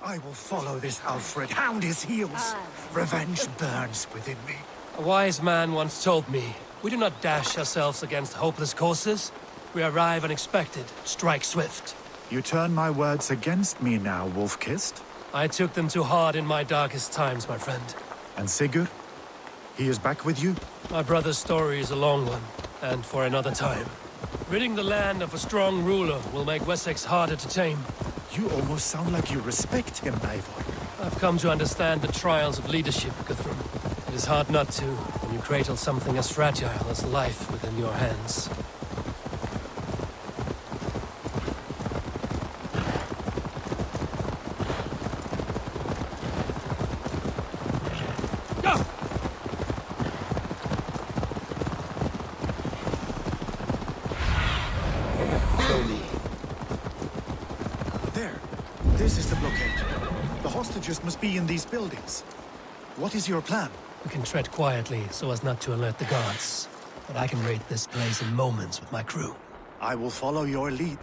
I will follow this Alfred, hound his heels. Revenge burns within me. A wise man once told me, we do not dash ourselves against hopeless courses. We arrive unexpected, strike swift. You turn my words against me now, Wolf-Kissed? I took them too hard in my darkest times, my friend. And Sigurd? He is back with you? My brother's story is a long one, and for another time. Ridding the land of a strong ruler will make Wessex harder to tame. You almost sound like you respect him, Eivor. I've come to understand the trials of leadership, Guthrum. It is hard not to, when you cradle something as fragile as life within your hands. Must be in these buildings. What is your plan? We can tread quietly so as not to alert the guards. But I can raid this place in moments with my crew. I will follow your lead.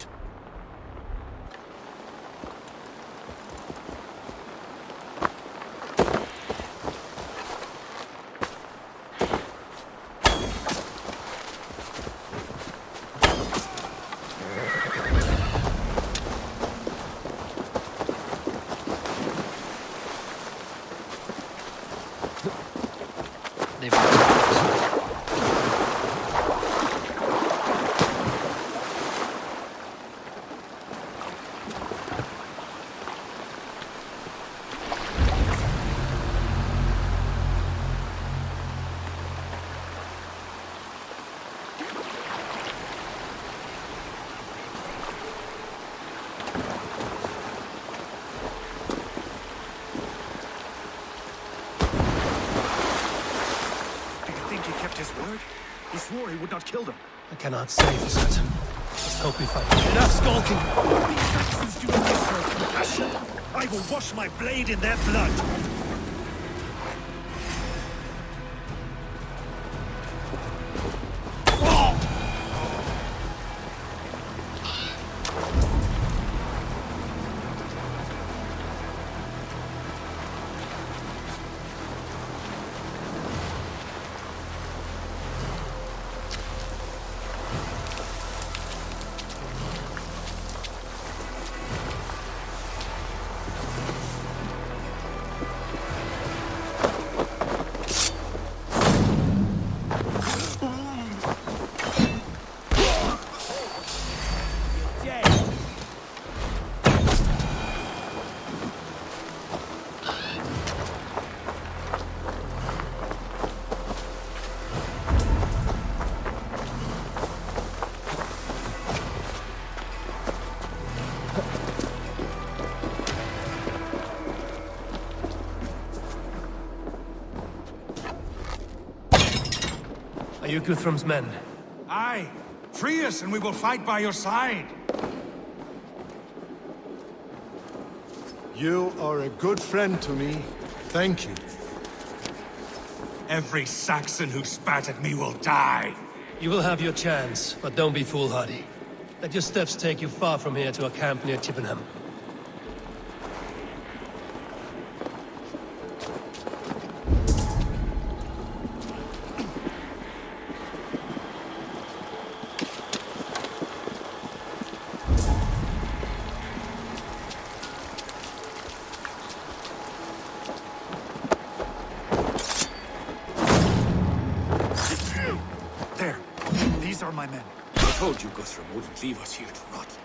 He swore he would not kill them. I cannot say for certain. Let's hope we find enough skulking. These Saxons do not deserve compassion. I will wash my blade in their blood. Are you Guthrum's men? Aye. Free us and we will fight by your side. You are a good friend to me. Thank you. Every Saxon who spat at me will die. You will have your chance, but don't be foolhardy. Let your steps take you far from here to a camp near Chippenham. My men. I told you Guthrum wouldn't leave us here to rot.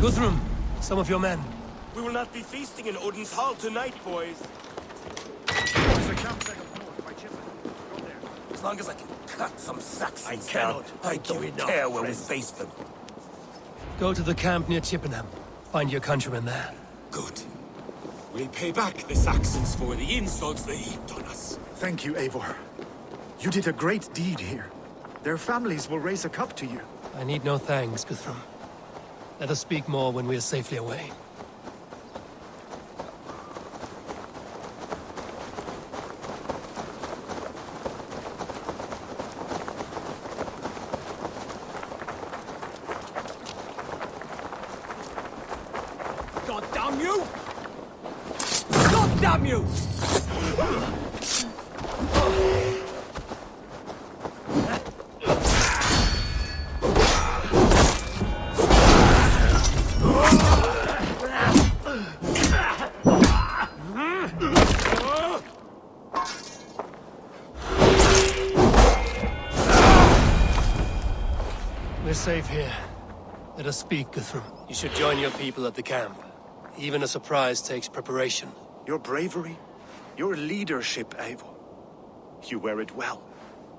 Guthrum, some of your men. We will not be feasting in Odin's hall tonight, boys. There's a campsite up north by Chipman. Go there. As long as I can cut some Saxons I down, cannot I thank you don't enough, care where we friend. face them. Go to the camp near Chippenham. Find your countrymen there. Good. We'll pay back the Saxons for the insults they heaped on us. Thank you, Eivor. You did a great deed here. Their families will raise a cup to you. I need no thanks, Guthrum. Let us speak more when we are safely away. God damn you! God damn you! We're safe here. Let us speak, Guthrum. You should join your people at the camp. Even a surprise takes preparation. Your bravery, your leadership, Eivor. You wear it well.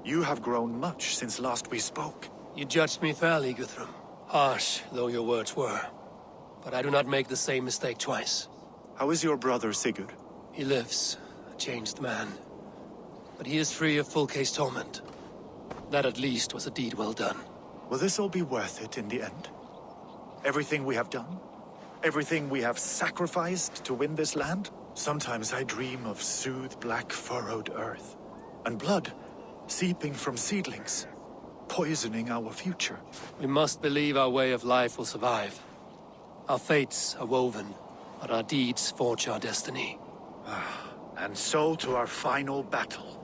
You have grown much since last we spoke. You judged me fairly, Guthrum. Harsh though your words were. But I do not make the same mistake twice. How is your brother, Sigurd? He lives, a changed man. But he is free of full case torment. That at least was a deed well done. Will this all be worth it in the end? Everything we have done? Everything we have sacrificed to win this land? Sometimes I dream of soothed black furrowed earth. And blood seeping from seedlings, poisoning our future. We must believe our way of life will survive. Our fates are woven, but our deeds forge our destiny. And so to our final battle.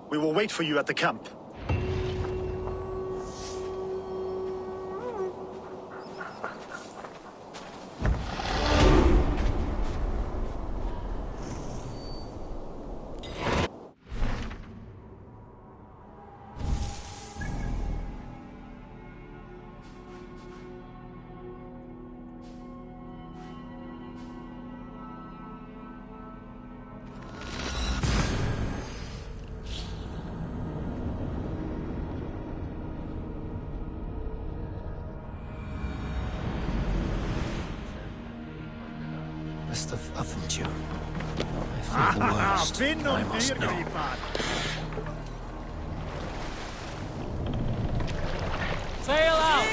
We will wait for you at the camp. Best of Hamtunscire. I feel the worst. I must know. Sail out!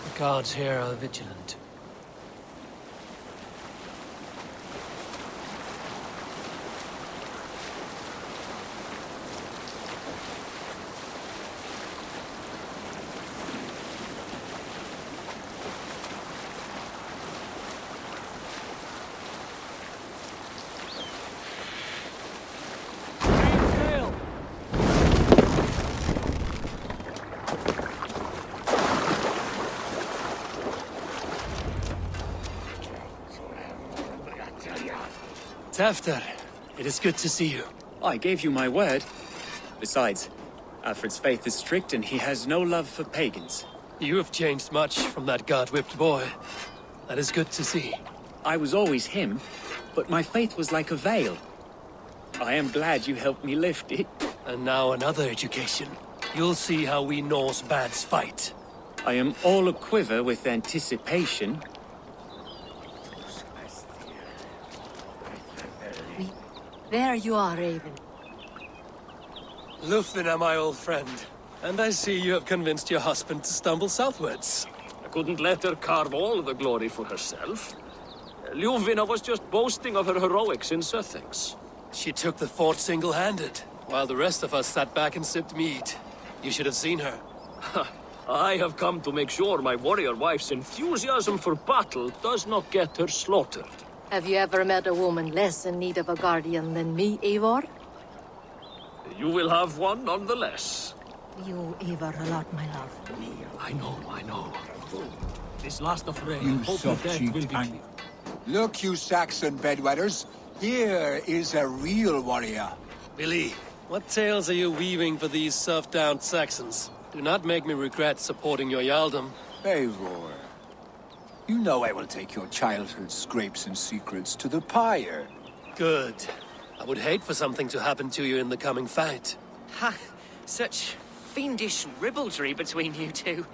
The guards here are vigilant. Tafter, it is good to see you. I gave you my word. Besides, Alfred's faith is strict and he has no love for pagans. You have changed much from that God-whipped boy. That is good to see. I was always him, but my faith was like a veil. I am glad you helped me lift it. And now another education. You'll see how we Norse bads fight. I am all aquiver with anticipation. There you are, Raven. Lufvina, my old friend. And I see you have convinced your husband to stumble southwards. I couldn't let her carve all the glory for herself. Ljuvina was just boasting of her heroics in Sussex. She took the fort single-handed, while the rest of us sat back and sipped mead. You should have seen her. I have come to make sure my warrior wife's enthusiasm for battle does not get her slaughtered. Have you ever met a woman less in need of a guardian than me, Eivor? You will have one nonetheless. You, Eivor, a lot, my love. I know. This last affray, You hope of soft death will be cheeked clear. Look, you Saxon bedwetters. Here is a real warrior. Billy, what tales are you weaving for these serf-down Saxons? Do not make me regret supporting your Jarldom. Eivor, you know I will take your childhood scrapes and secrets to the pyre. Good. I would hate for something to happen to you in the coming fight. Ha! Such fiendish ribaldry between you two.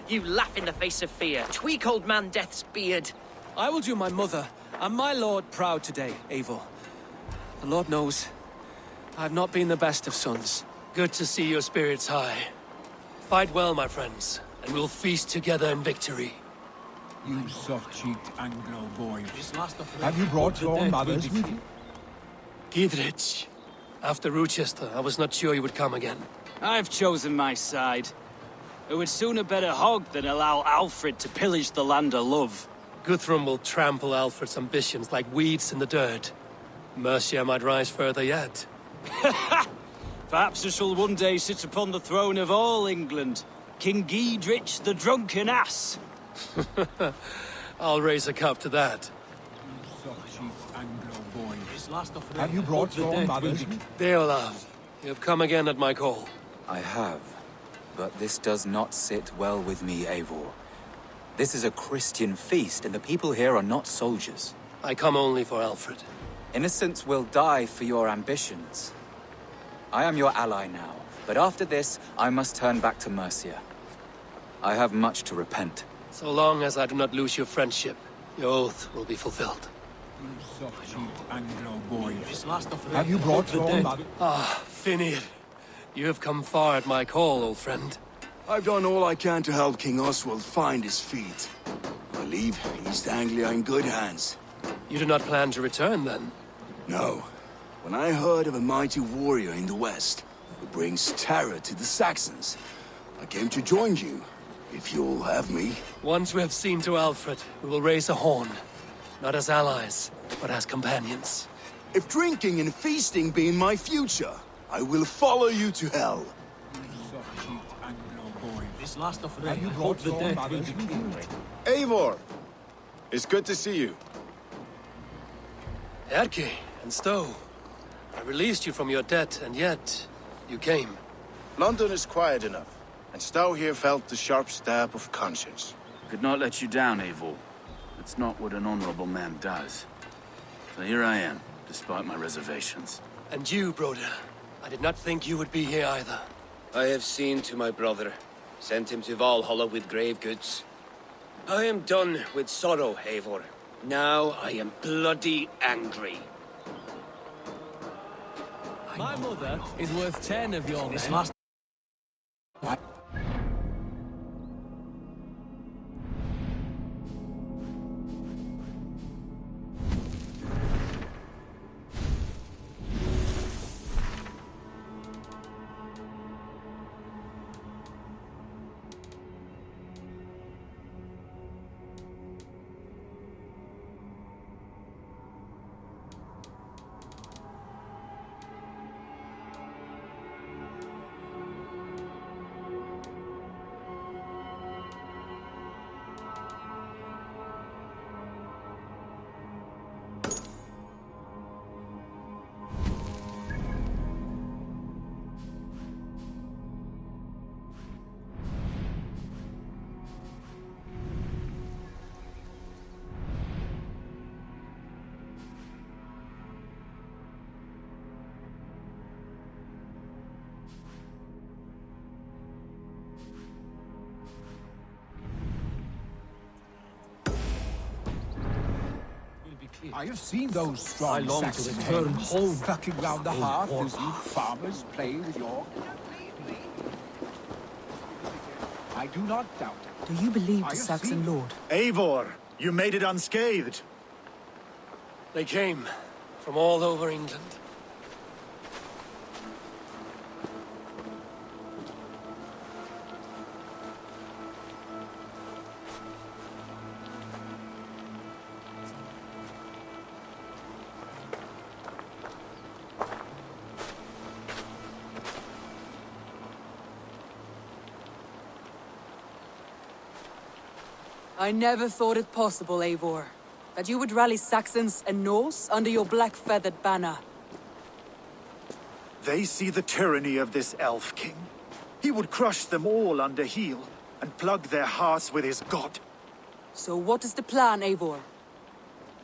You laugh in the face of fear. Tweak old man Death's beard. I will do my mother and my lord proud today, Eivor. The Lord knows, I've not been the best of sons. Good to see your spirits high. Fight well, my friends, and we'll feast together in victory. You soft-cheeked Anglo boys. Have you brought your mothers with you? Gidrich. After Rochester, I was not sure you would come again. I've chosen my side. It would sooner bet a hog than allow Alfred to pillage the land of love. Guthrum will trample Alfred's ambitions like weeds in the dirt. Mercia might rise further yet. Perhaps I shall one day sit upon the throne of all England. King Giedrich the drunken ass. I'll raise a cup to that. Soft-cheeked Anglo boys. Have you brought your mothers with you? Deolav, you have come again at my call. I have, but this does not sit well with me, Eivor. This is a Christian feast, and the people here are not soldiers. I come only for Alfred. Innocents will die for your ambitions. I am your ally now, but after this, I must turn back to Mercia. I have much to repent. So long as I do not lose your friendship, your oath will be fulfilled. You soft-cheeked Anglo boys. Have you brought your mother? Ah, Finir. You have come far at my call, old friend. I've done all I can to help King Oswald find his feet. I leave East Anglia in good hands. You do not plan to return, then? No. When I heard of a mighty warrior in the west who brings terror to the Saxons, I came to join you, if you'll have me. Once we have seen to Alfred, we will raise a horn. Not as allies, but as companions. If drinking and feasting be in my future, I will follow you to hell. Have you brought your mothers with you? Eivor! It's good to see you. Erke and Stowe. I released you from your debt, and yet you came. London is quiet enough, and Stowe here felt the sharp stab of conscience. Could not let you down, Eivor. It's not what an honorable man does. So here I am, despite my reservations. And you, Broder. I did not think you would be here either. I have seen to my brother. Sent him to Valhalla with grave goods. I am done with sorrow, Eivor. Now I am bloody angry. My mother is worth 10 of your men. I have seen those strong I long to Saxon return hands home. fucking round the hearth as you farmers play with your... I do not doubt it. Do you believe I the have Saxon seen- lord? Eivor, you made it unscathed. They came from all over England. I never thought it possible, Eivor, that you would rally Saxons and Norse under your black-feathered banner. They see the tyranny of this elf king. He would crush them all under heel and plug their hearts with his god. So what is the plan, Eivor?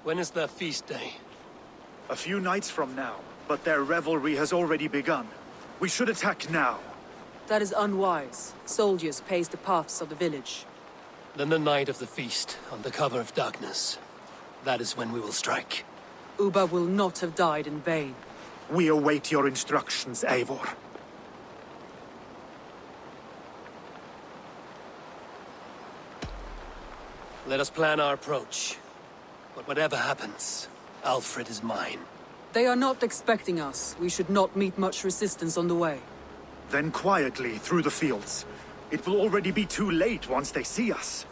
When is their feast day? A few nights from now, but their revelry has already begun. We should attack now. That is unwise. Soldiers pace the paths of the village. Then the night of the feast, under cover of darkness. That is when we will strike. Uba will not have died in vain. We await your instructions, Eivor. Let us plan our approach. But whatever happens, Alfred is mine. They are not expecting us. We should not meet much resistance on the way. Then quietly through the fields. It will already be too late once they see us.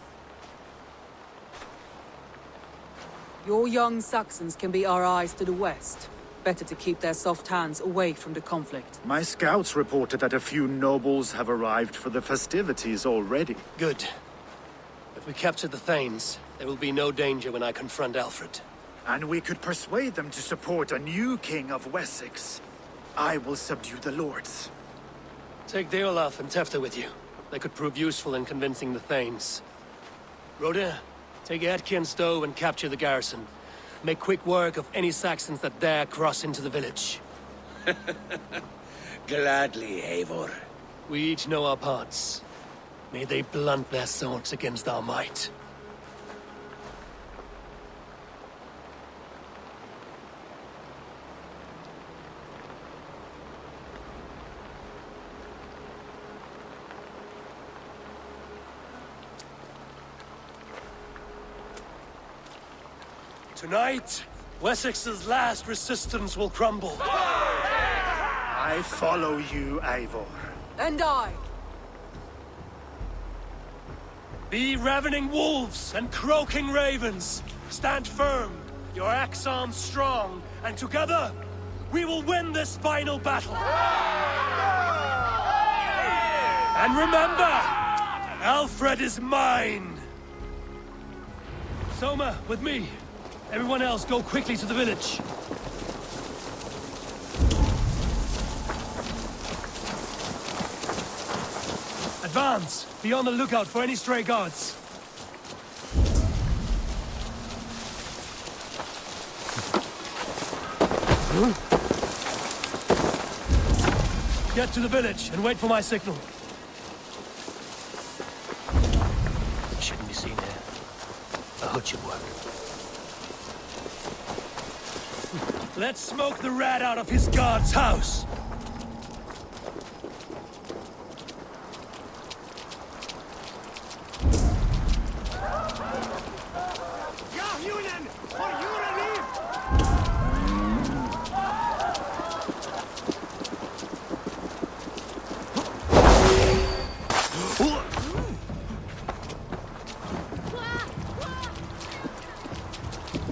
Your young Saxons can be our eyes to the west. Better to keep their soft hands away from the conflict. My scouts reported that a few nobles have arrived for the festivities already. Good. If we capture the Thanes, there will be no danger when I confront Alfred. And we could persuade them to support a new king of Wessex. I will subdue the lords. Take Deolaf and Tefta with you. They could prove useful in convincing the Thanes. Rhoda, take Edki and Stowe and capture the garrison. Make quick work of any Saxons that dare cross into the village. Gladly, Eivor. We each know our parts. May they blunt their swords against our might. Tonight, Wessex's last resistance will crumble. I follow you, Eivor. And I. Be ravening wolves and croaking ravens. Stand firm, your axe arms strong, and together, we will win this final battle. And remember, Alfred is mine. Soma, with me. Everyone else, go quickly to the village. Advance! Be on the lookout for any stray guards. Get to the village and wait for my signal. Shouldn't be seen here. A hood should work. Let's smoke the rat out of his guard's house!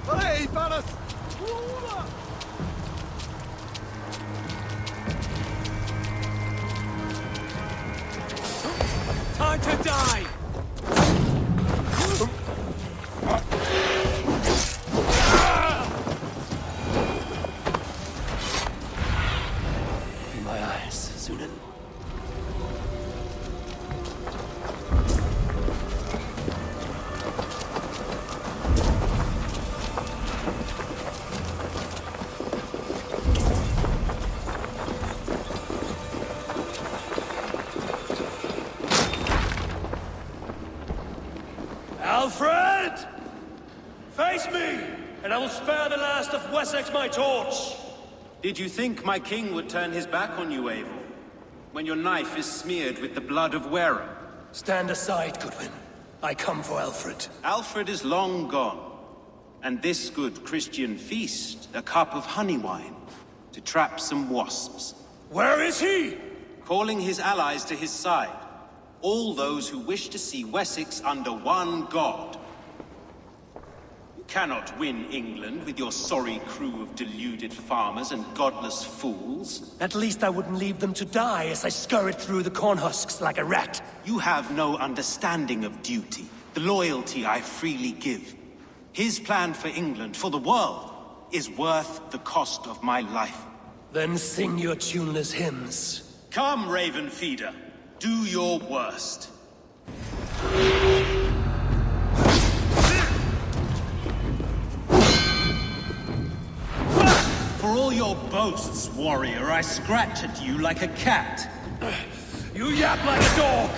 Hey, fellas! Time to die! In my eyes, Sunan. Alfred! Face me, and I will spare the last of Wessex my torch! Did you think my king would turn his back on you, Eivor? When your knife is smeared with the blood of Wareham? Stand aside, Goodwin. I come for Alfred. Alfred is long gone. And this good Christian feast, a cup of honey wine, to trap some wasps. Where is he? Calling his allies to his side. All those who wish to see Wessex under one god. You cannot win England with your sorry crew of deluded farmers and godless fools. At least I wouldn't leave them to die as I scurried through the corn husks like a rat. You have no understanding of duty, the loyalty I freely give. His plan for England, for the world, is worth the cost of my life. Then sing your tuneless hymns. Come, Raven Feeder. Do your worst. For all your boasts, warrior, I scratch at you like a cat. You yap like a dog!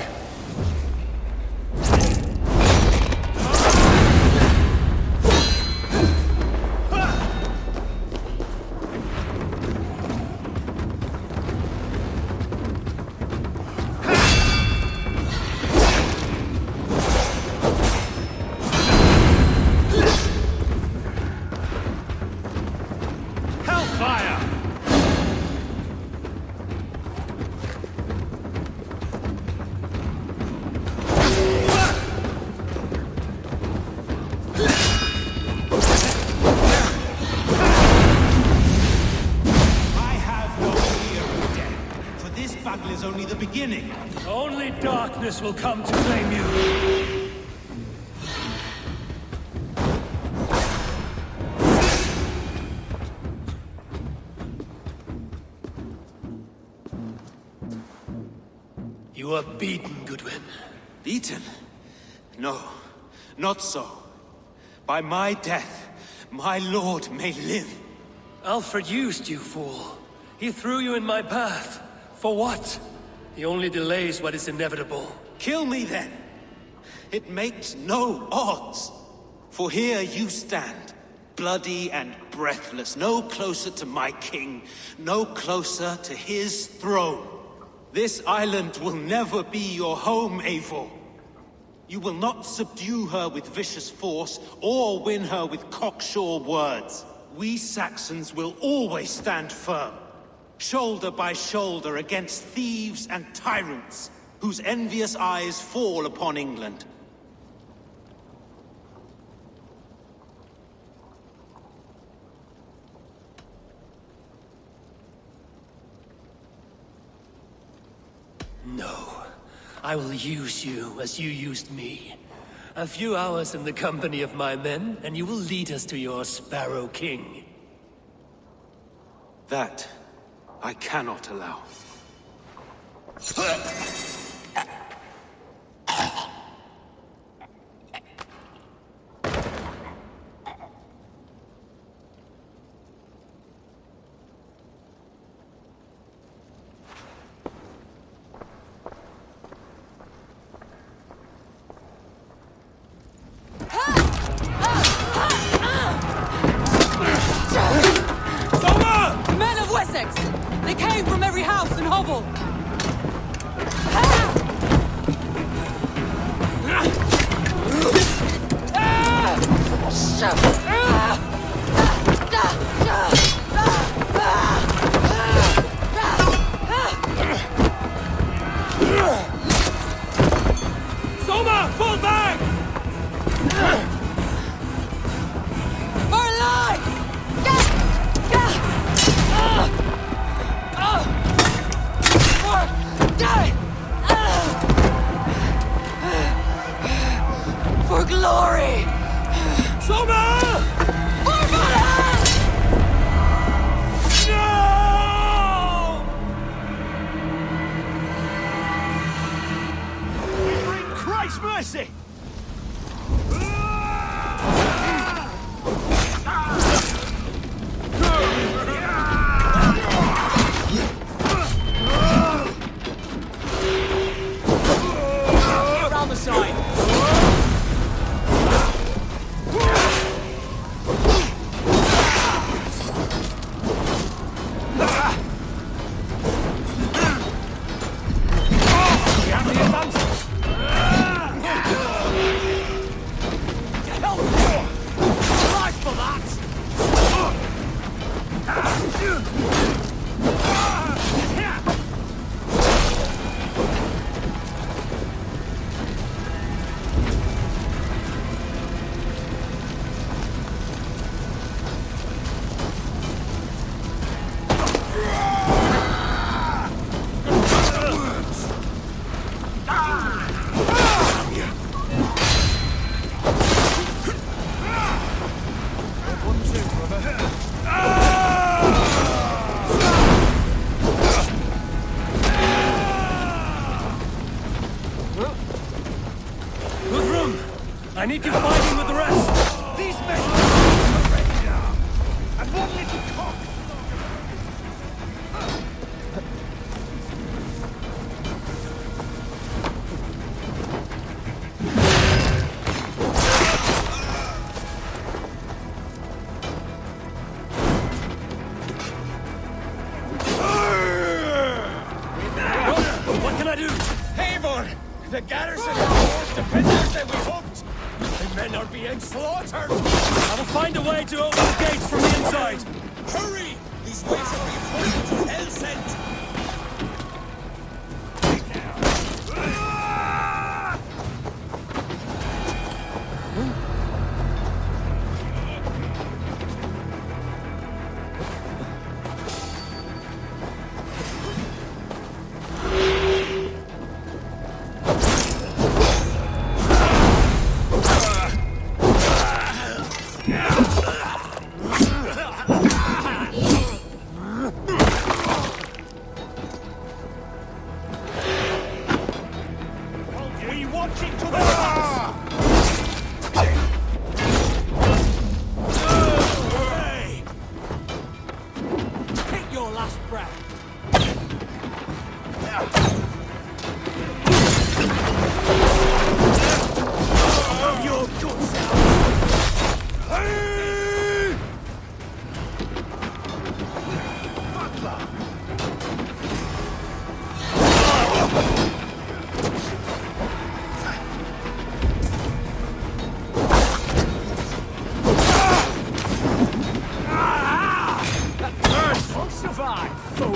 Only darkness will come to claim you. You are beaten, Goodwin. Beaten? No, not so. By my death, my lord may live. Alfred used you, fool. He threw you in my path. For what? He only delays what is inevitable. Kill me then. It makes no odds. For here you stand, bloody and breathless, no closer to my king, no closer to his throne. This island will never be your home, Eivor. You will not subdue her with vicious force, or win her with cocksure words. We Saxons will always stand firm, shoulder by shoulder against thieves and tyrants, whose envious eyes fall upon England. No. I will use you as you used me. A few hours in the company of my men, and you will lead us to your Sparrow King. That I cannot allow. Men of Wessex! They came from every house and hovel! Soma! Fall back! For life! For glory! Soma! For Valhalla! No! We bring Christ's mercy! Around the side! We have the advantage! Guthrum, I need you fighting with the rest. These men are ready now. And one little cock. What can I do? Eivor! The garrison are more defenders than we hoped. The men are being slaughtered. I will find a way to open the gates from the inside. Hurry! These ways are being forced to hell sent. We watching to the back. Hey! Take your last breath. Of your good self. Won't survive, fool.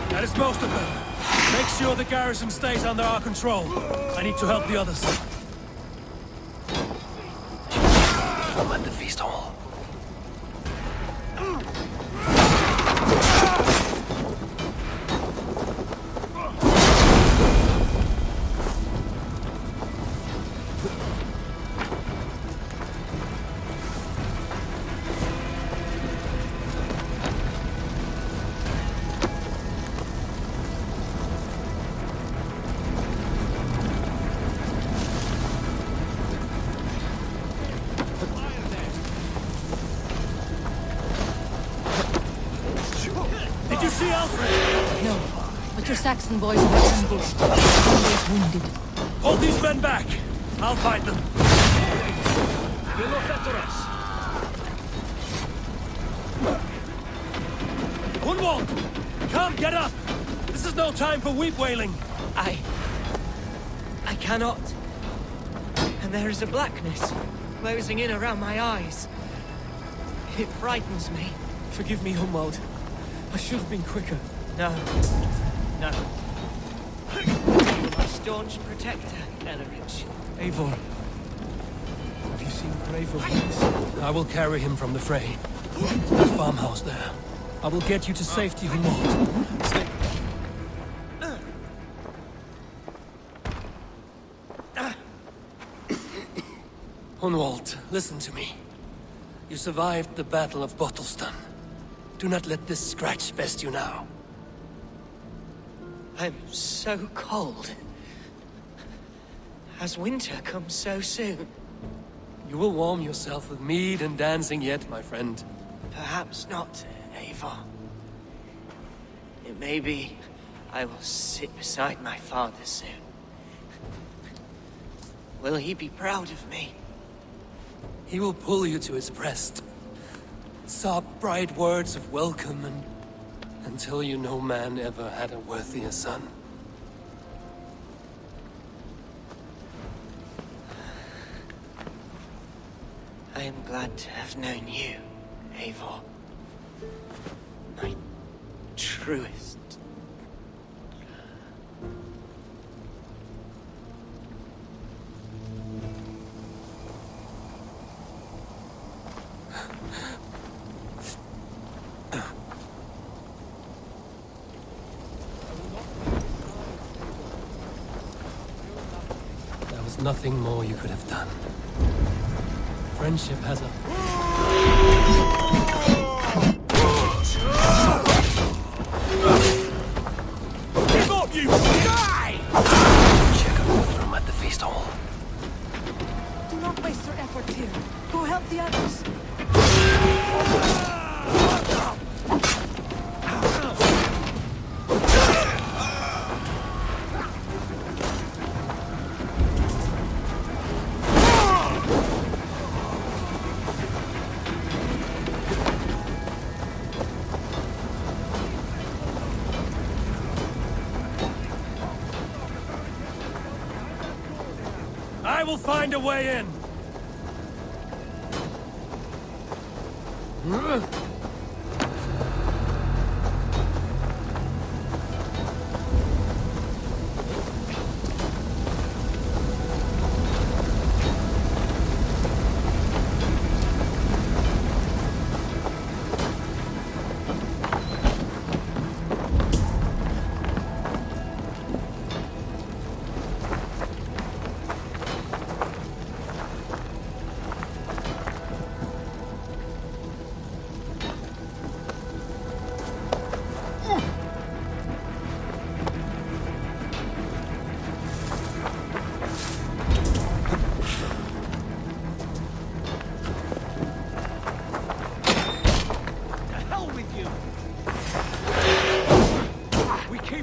That is most of them. Make sure the garrison stays under our control. I need to help the others. I'm at the feast hall. Did you see Alfred? No, but your Saxon boys are ambushed. Always wounded. Hold these men back. I'll fight them. You look after us. Gunwald! Come, get up! This is no time for weep wailing. I cannot. And there is a blackness closing in around my eyes. It frightens me. Forgive me, Humwald. I should have been quicker. No. No. You're my staunch protector, Ellerich. Eivor. Have you seen braver ways? I will carry him from the fray. To that farmhouse there. I will get you to safety, Gunwald. Stay. Hunwald, listen to me. You survived the Battle of Bottleston. Do not let this scratch best you now. I'm so cold. Has winter come so soon? You will warm yourself with mead and dancing yet, my friend. Perhaps not, Eivor. It may be I will sit beside my father soon. Will he be proud of me? He will pull you to his breast. Sob bright words of welcome until you no man ever had a worthier son. I am glad to have known you, Eivor. My truest. There was nothing more you could have done. Friendship has a... I will find a way in!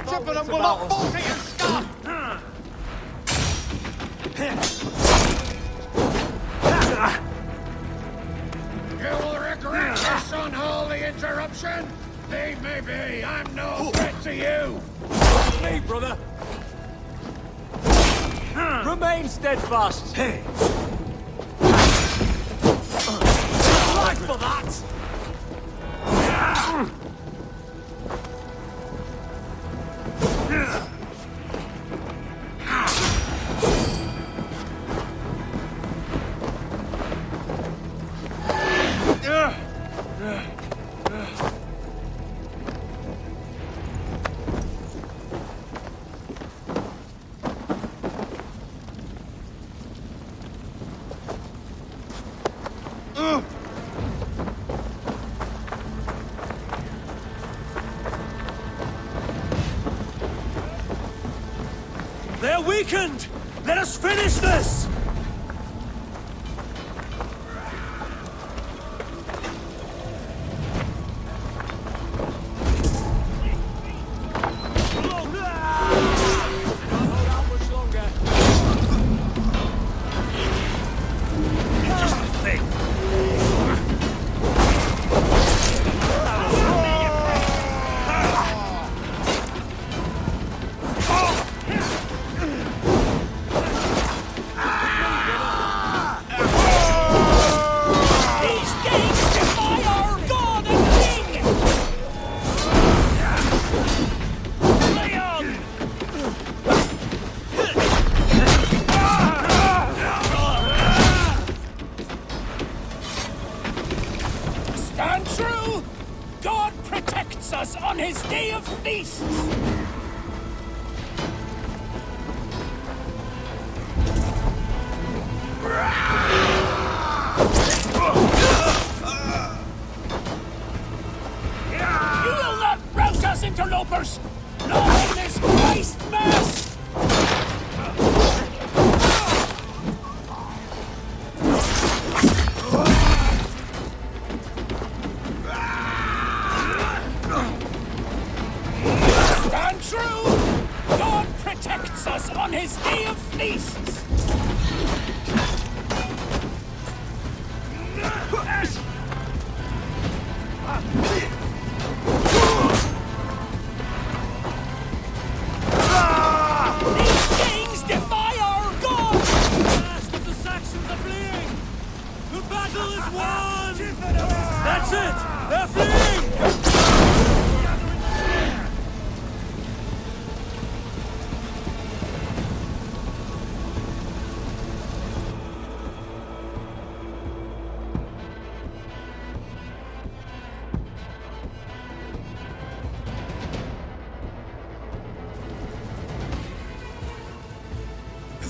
Chippenham will not fall to your scum! You will regret this unholy interruption! Leave me be! I'm no threat to you! Me, brother! Remain steadfast! Hey! Like for that! They're weakened! Let us finish this! Stand true! God protects us on his day of feasts! You will not rout us, interlopers! Not in this Christ Mass! Stand true! God protects us on his day of feasts! These kings defy our God! Last of the Saxons are fleeing! The battle is won! That's it! They're fleeing!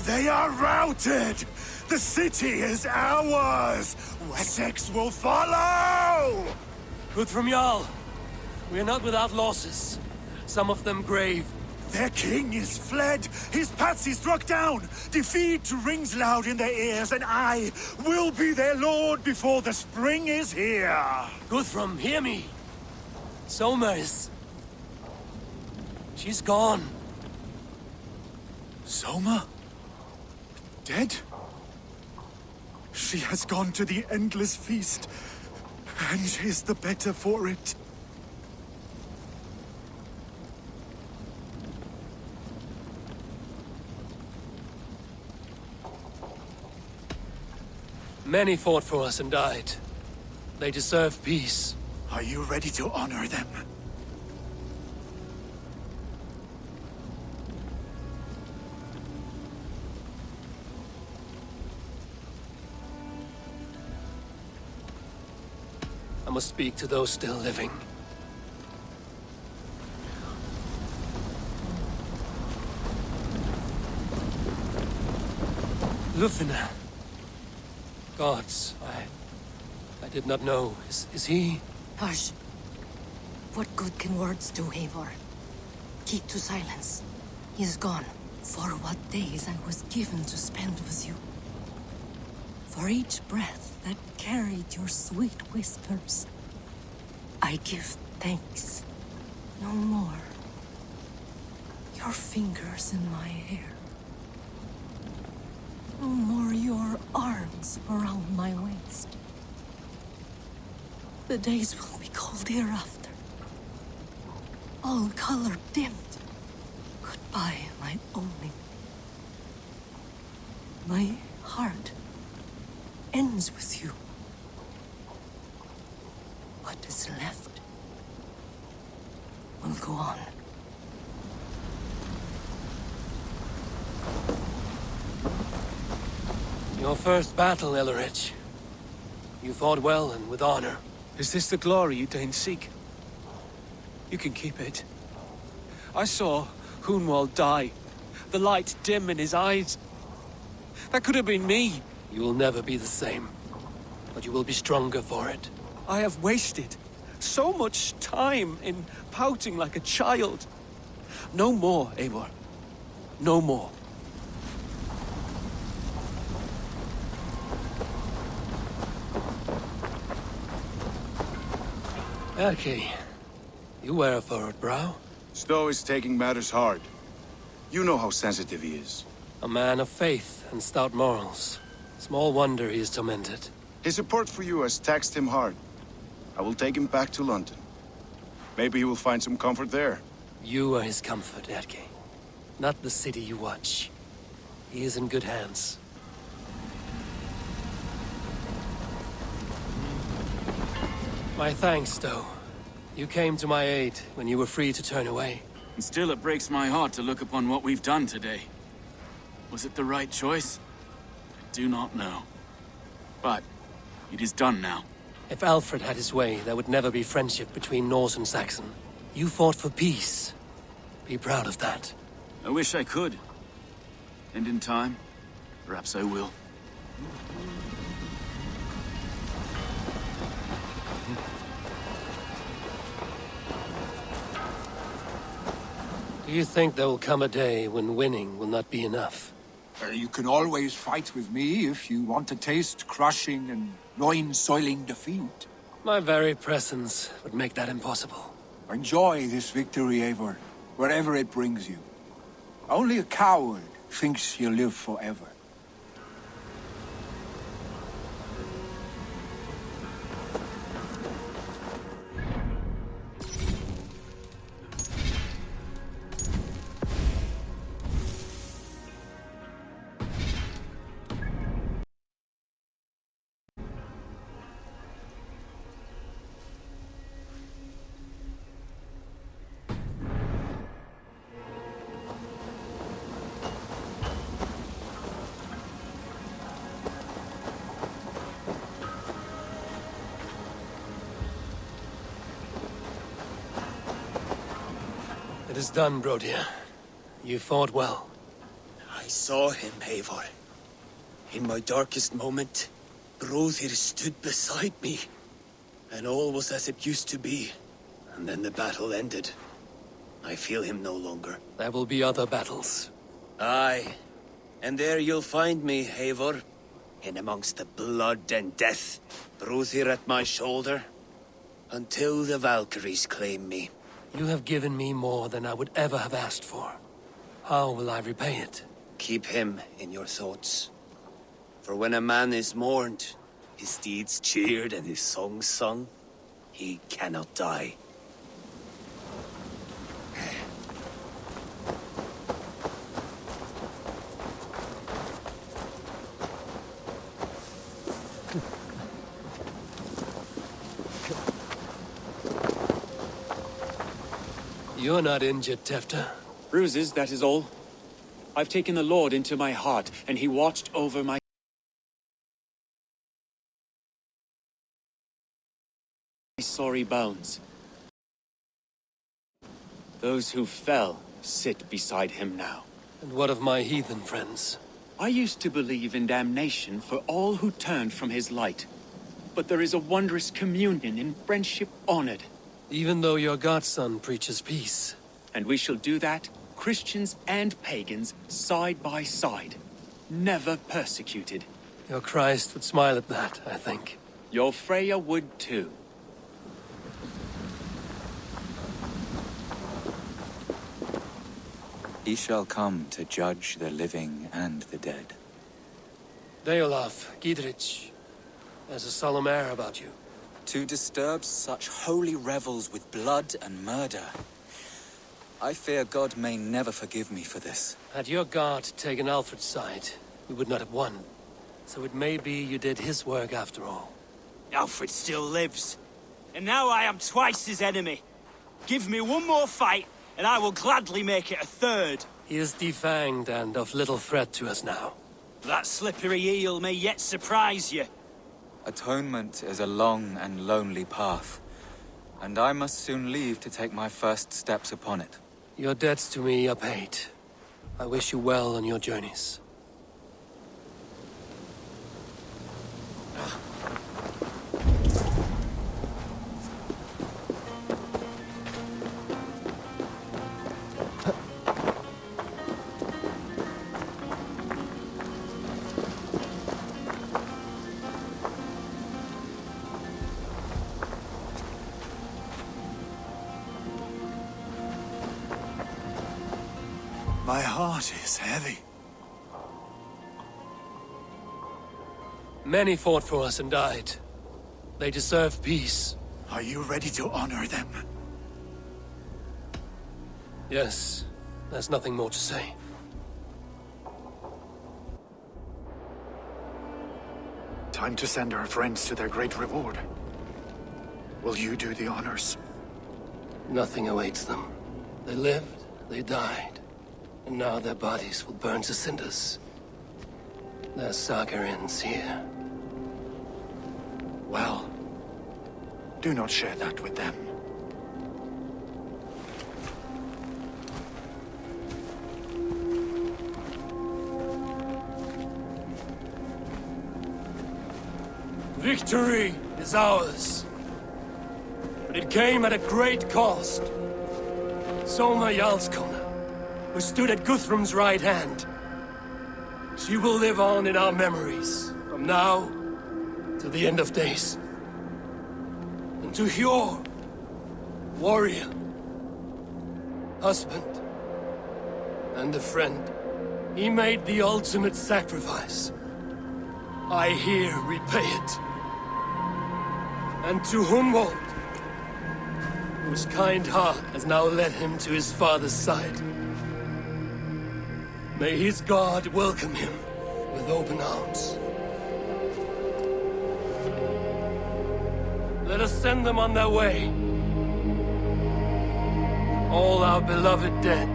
They are routed! The city is ours! Wessex will follow! Guthrum Jarl, we are not without losses. Some of them grave. Their king is fled! His patsy struck down! Defeat rings loud in their ears, and I will be their lord before the spring is here! Guthrum, hear me! Soma is... she's gone. Soma? Dead? She has gone to the endless feast, and is the better for it. Many fought for us and died. They deserve peace. Are you ready to honor them? I must speak to those still living. Lufina. Gods, I did not know. Is he? Hush. What good can words do, Eivor? Keep to silence. He is gone. For what days I was given to spend with you. For each breath that carried your sweet whispers. I give thanks. No more. Your fingers in my hair. No more your arms around my waist. The days will be cold hereafter. All color dimmed. Goodbye, my only. My heart ends with you. What is left will go on. Your first battle, Ellerich. You fought well and with honor. Is this the glory you deign seek? You can keep it. I saw Hunwald die. The light dim in his eyes. That could have been me. You will never be the same. But you will be stronger for it. I have wasted so much time in pouting like a child. No more, Eivor. No more. Erki, you wear a furrowed brow. Stowe is taking matters hard. You know how sensitive he is. A man of faith and stout morals. Small wonder he is tormented. His support for you has taxed him hard. I will take him back to London. Maybe he will find some comfort there. You are his comfort, Erki. Not the city you watch. He is in good hands. My thanks, Stowe. You came to my aid when you were free to turn away. And still it breaks my heart to look upon what we've done today. Was it the right choice? I do not know. But it is done now. If Alfred had his way, there would never be friendship between Norse and Saxon. You fought for peace. Be proud of that. I wish I could. And in time, perhaps I will. Do you think there will come a day when winning will not be enough? You can always fight with me if you want to taste crushing and loin-soiling defeat. My very presence would make that impossible. Enjoy this victory, Eivor, wherever it brings you. Only a coward thinks he'll live forever. It is done, Brodir. You fought well. I saw him, Eivor. In my darkest moment, Brodir stood beside me. And all was as it used to be. And then the battle ended. I feel him no longer. There will be other battles. Aye. And there you'll find me, Eivor. In amongst the blood and death. Brodir at my shoulder. Until the Valkyries claim me. You have given me more than I would ever have asked for. How will I repay it? Keep him in your thoughts. For when a man is mourned, his deeds cheered and his songs sung, he cannot die. You're not injured, Tefta. Bruises, that is all. I've taken the Lord into my heart, and he watched over my sorry bones. Those who fell sit beside him now. And what of my heathen friends? I used to believe in damnation for all who turned from his light. But there is a wondrous communion in friendship honored. Even though your godson preaches peace. And we shall do that, Christians and pagans, side by side. Never persecuted. Your Christ would smile at that, I think. Your Freya would too. He shall come to judge the living and the dead. Deolaf, Gidrich, there's a solemn air about you. To disturb such holy revels with blood and murder. I fear God may never forgive me for this. Had your God taken Alfred's side, we would not have won. So it may be you did his work after all. Alfred still lives. And now I am twice his enemy. Give me one more fight, and I will gladly make it a third. He is defanged and of little threat to us now. That slippery eel may yet surprise you. Atonement is a long and lonely path, and I must soon leave to take my first steps upon it. Your debts to me are paid. I wish you well on your journeys. My heart is heavy. Many fought for us and died. They deserve peace. Are you ready to honor them? Yes, there's nothing more to say. Time to send our friends to their great reward. Will you do the honors? Nothing awaits them. They lived, they died. And now their bodies will burn to cinders. Their saga ends here. Well, do not share that with them. Victory is ours. But it came at a great cost. Soma Jarlskona, who stood at Guthrum's right hand. She will live on in our memories, from now to the end of days. And to Hjor, warrior, husband, and a friend, he made the ultimate sacrifice. I here repay it. And to Hunwald, whose kind heart has now led him to his father's side. May his God welcome him with open arms. Let us send them on their way. All our beloved dead,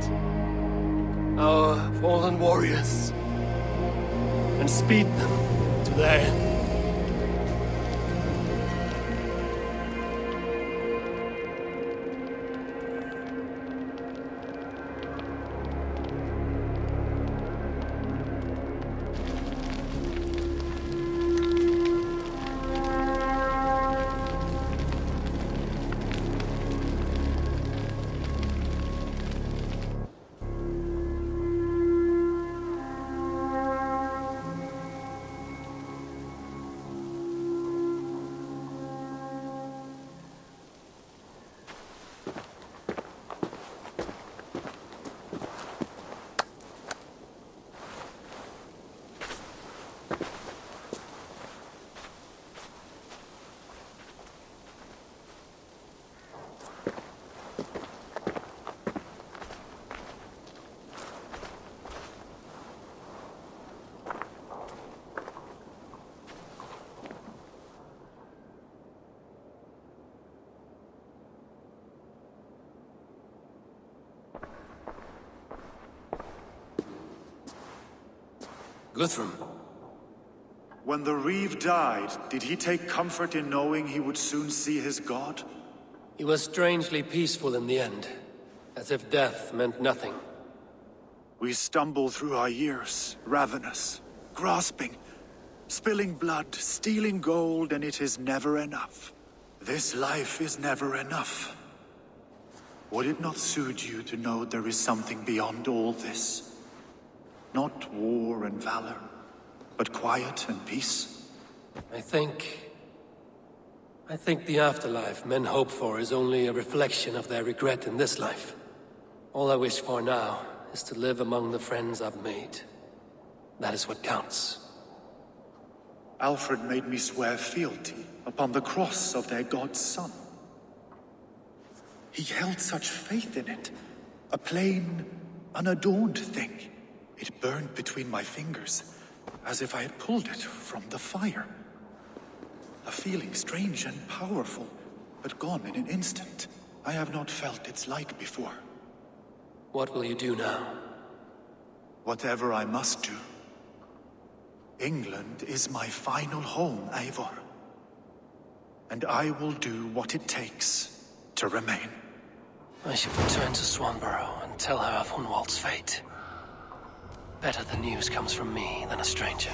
our fallen warriors, and speed them to their end. Guthrum. When the Reeve died, did he take comfort in knowing he would soon see his god? He was strangely peaceful in the end, as if death meant nothing. We stumble through our years, ravenous, grasping, spilling blood, stealing gold, and it is never enough. This life is never enough. Would it not suit you to know there is something beyond all this? Not war and valor, but quiet and peace? I think the afterlife men hope for is only a reflection of their regret in this life. All I wish for now is to live among the friends I've made. That is what counts. Alfred made me swear fealty upon the cross of their god's son. He held such faith in it, a plain, unadorned thing. It burned between my fingers, as if I had pulled it from the fire. A feeling strange and powerful, but gone in an instant. I have not felt its like before. What will you do now? Whatever I must do. England is my final home, Eivor. And I will do what it takes to remain. I should return to Swanborough and tell her of Hunwald's fate. Better the news comes from me than a stranger.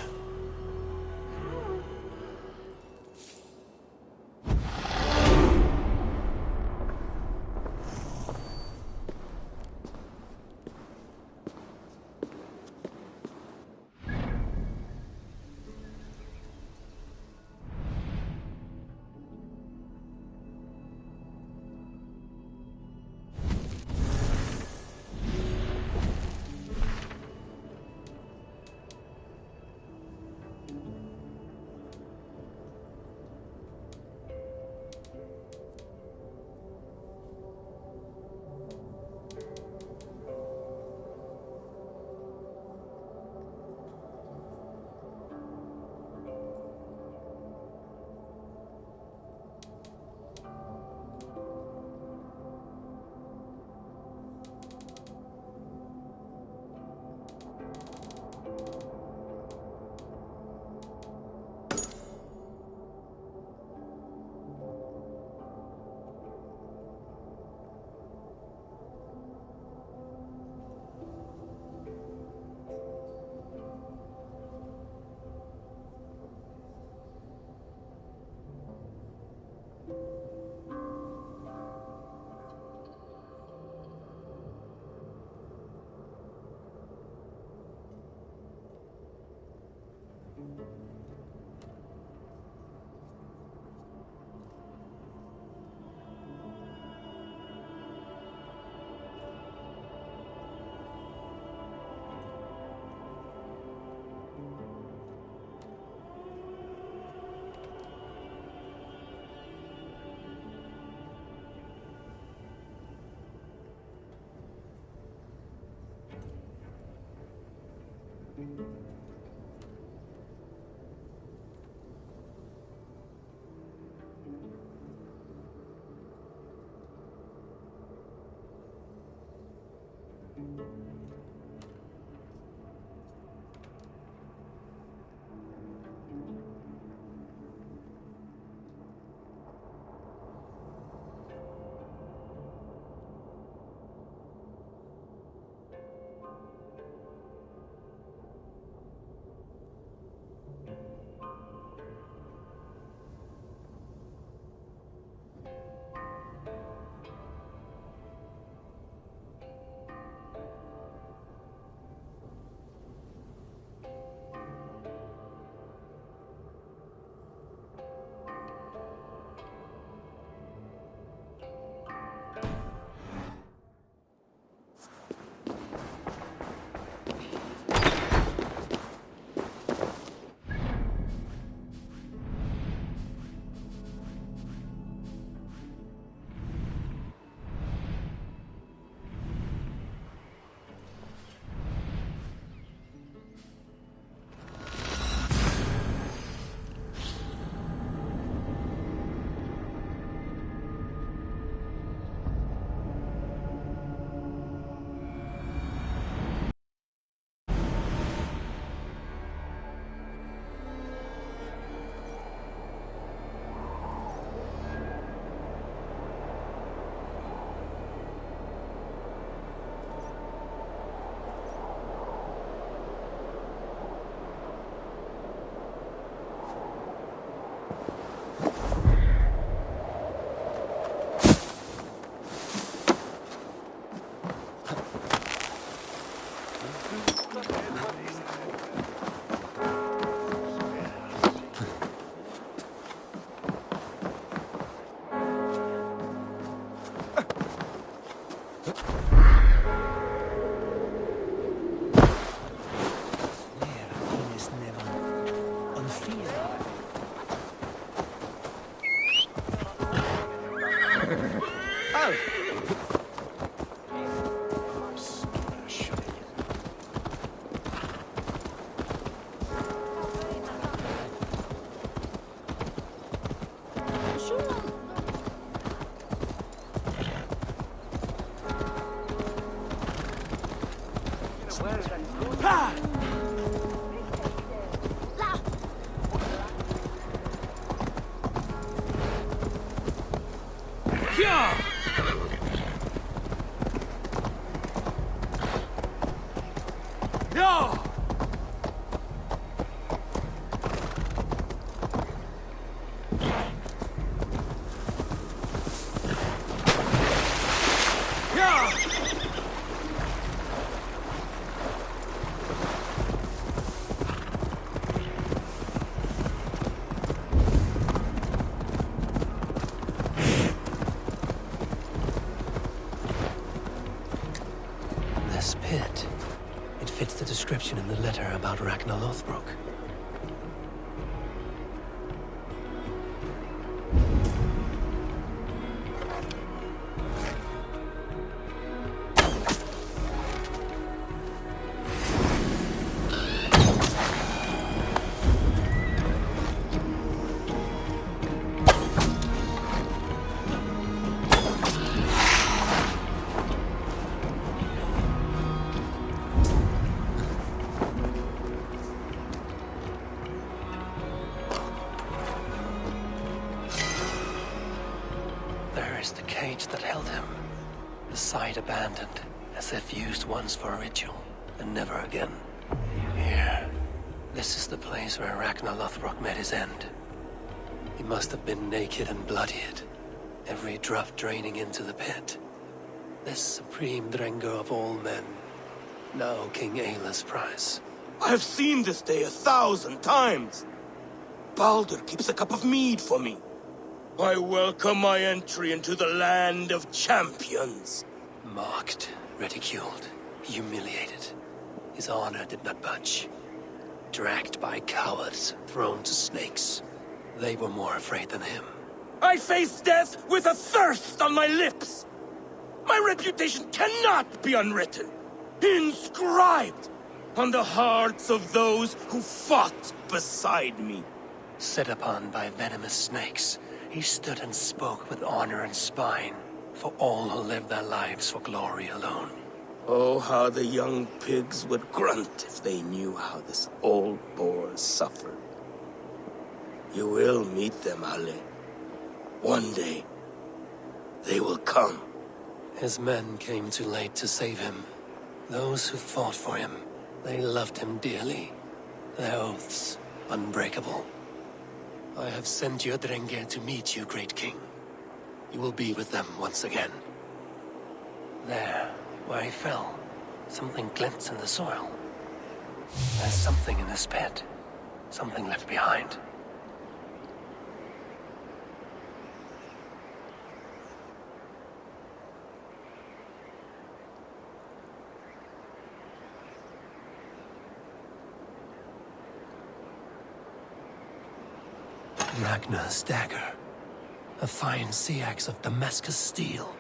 This pit. It fits the description in the letter about Ragnar Lothbrok. The cage that held him. The site abandoned, as if used once for a ritual, and never again. Here. This is the place where Ragnar Lothbrok met his end. He must have been naked and bloodied, every drop draining into the pit. This supreme Drengur of all men, now King Ayla's prize. I've seen this day 1,000 times. Baldur keeps a cup of mead for me. I welcome my entry into the land of champions. Mocked, ridiculed, humiliated. His honor did not budge. Dragged by cowards, thrown to snakes. They were more afraid than him. I face death with a thirst on my lips. My reputation cannot be unwritten. Inscribed on the hearts of those who fought beside me. Set upon by venomous snakes, he stood and spoke with honor and spine, for all who live their lives for glory alone. Oh, how the young pigs would grunt if they knew how this old boar suffered. You will meet them, Ale. One day, they will come. His men came too late to save him. Those who fought for him, they loved him dearly. Their oaths, unbreakable. I have sent your Drengir to meet you, great king. You will be with them once again. There, where he fell, something glints in the soil. There's something in this pit. Something left behind. Ragnar's dagger. A fine sea axe of Damascus steel.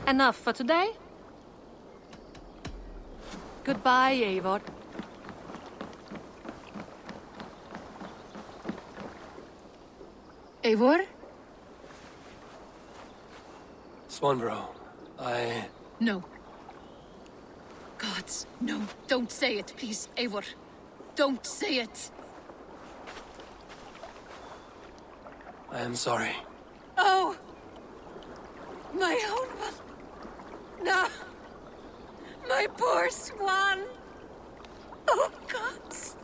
Enough for today? Goodbye, Eivor. Eivor? Swanborough, No. Gods, no. Don't say it, please, Eivor. Don't say it. I am sorry. Oh! My own one. No. My poor swan. Oh, gods.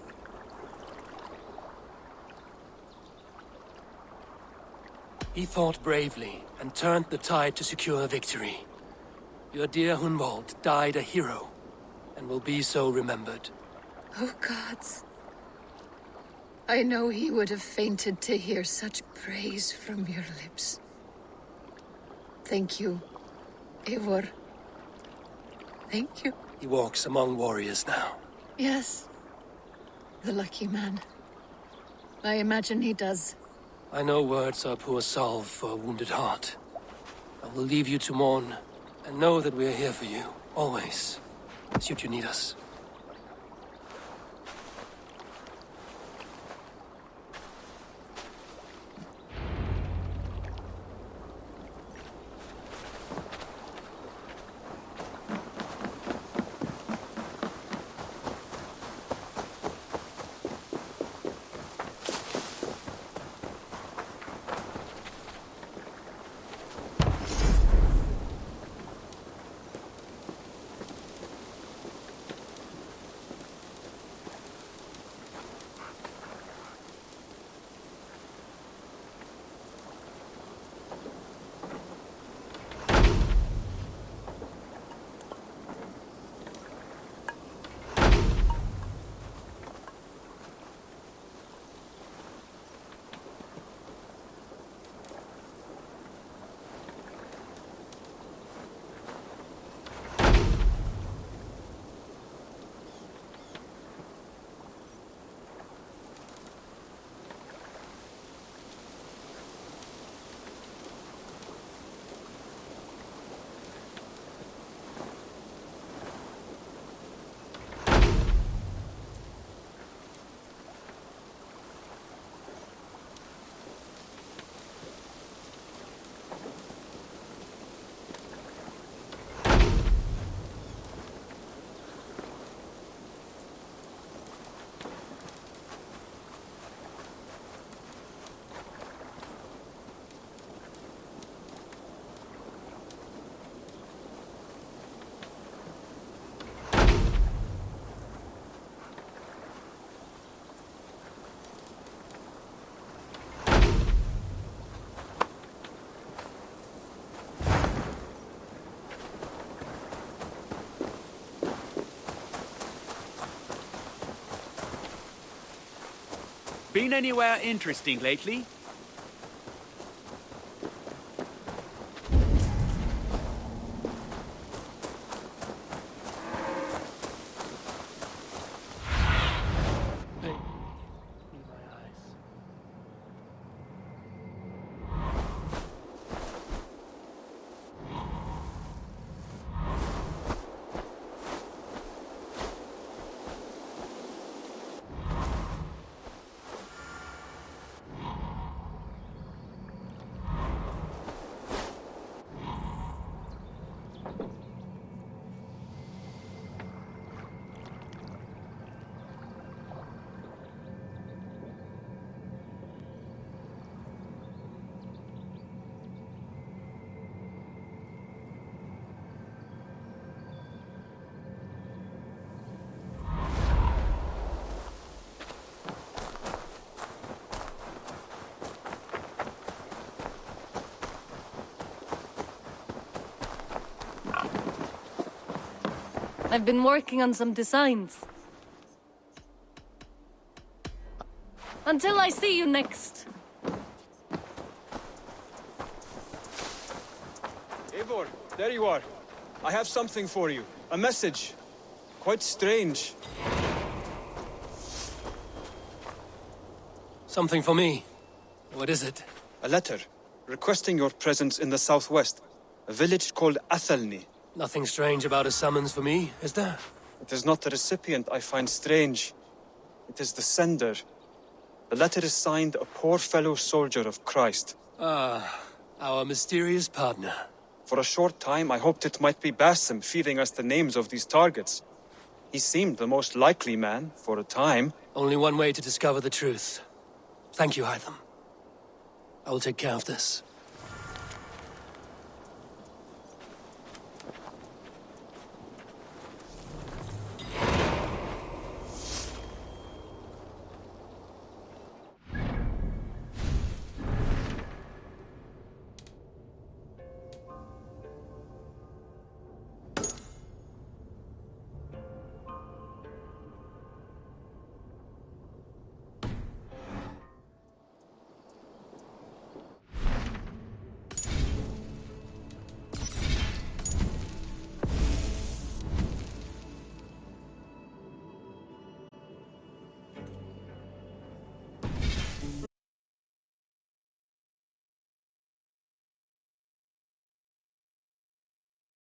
He fought bravely and turned the tide to secure victory. Your dear Hunwald died a hero, and will be so remembered. Oh, gods. I know he would have fainted to hear such praise from your lips. Thank you, Eivor. Thank you. He walks among warriors now. Yes. The lucky man. I imagine he does. I know words are poor salve for a wounded heart. I will leave you to mourn, and know that we are here for you, always, should you need us. Been anywhere interesting lately? I've been working on some designs. Until I see you next. Eivor, there you are. I have something for you. A message. Quite strange. Something for me. What is it? A letter, requesting your presence in the southwest. A village called Athelney. Nothing strange about a summons for me, is there? It is not the recipient I find strange. It is the sender. The letter is signed a poor fellow soldier of Christ. Ah, our mysterious partner. For a short time, I hoped it might be Basim feeding us the names of these targets. He seemed the most likely man, for a time. Only one way to discover the truth. Thank you, Hytham. I will take care of this.